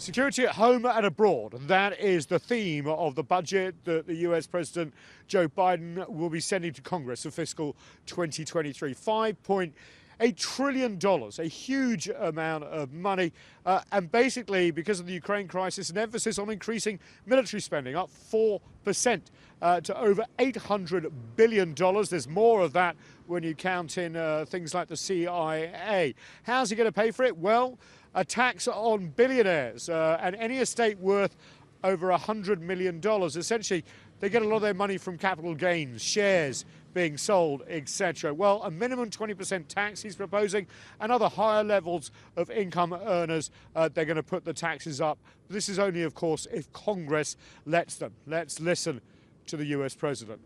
Security at home and abroad. That is the theme of the budget that the US President Joe Biden will be sending to Congress for fiscal 2023. $5.8 trillion, a huge amount of money. And basically, because of the Ukraine crisis, an emphasis on increasing military spending, up 4% to over $800 billion. There's more of that when you count in things like the CIA. How's he going to pay for it? Well, a tax on billionaires and any estate worth over $100 million. Essentially, they get a lot of their money from capital gains, shares being sold, etc. Well, a minimum 20% tax he's proposing, and other higher levels of income earners, they're going to put the taxes up. This is only, of course, if Congress lets them. Let's listen to the US President.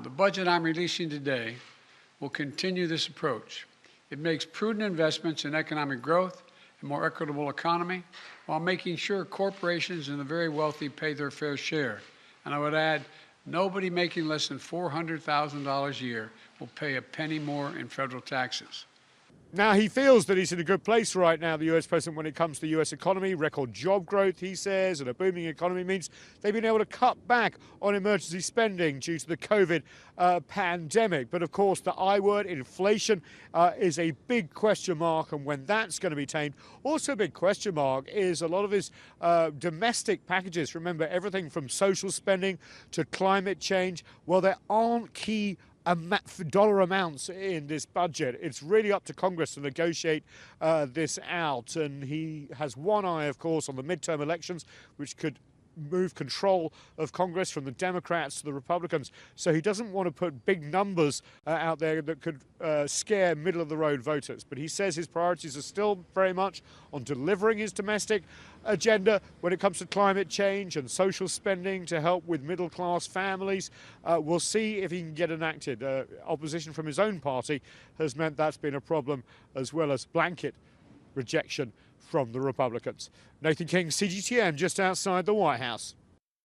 The budget I'm releasing today will continue this approach. It makes prudent investments in economic growth, a more equitable economy, while making sure corporations and the very wealthy pay their fair share. And I would add, nobody making less than $400,000 a year will pay a penny more in federal taxes. Now, he feels that he's in a good place right now, the US President, when it comes to the US economy. Record job growth, he says, and a booming economy means they've been able to cut back on emergency spending due to the COVID pandemic. But of course, the I word, inflation, is a big question mark, and when that's going to be tamed. Also a big question mark is a lot of his domestic packages. Remember, everything from social spending to climate change. Well, there aren't key dollar amounts in this budget. It's really up to Congress to negotiate this out. And he has one eye, of course, on the midterm elections, which could move control of Congress from the Democrats to the Republicans. So he doesn't want to put big numbers out there that could scare middle-of-the-road voters. But he says his priorities are still very much on delivering his domestic agenda when it comes to climate change and social spending to help with middle-class families. We'll see if he can get enacted. Opposition from his own party has meant that's been a problem, as well as blanket rejection from the Republicans. Nathan King, CGTN, just outside the White House.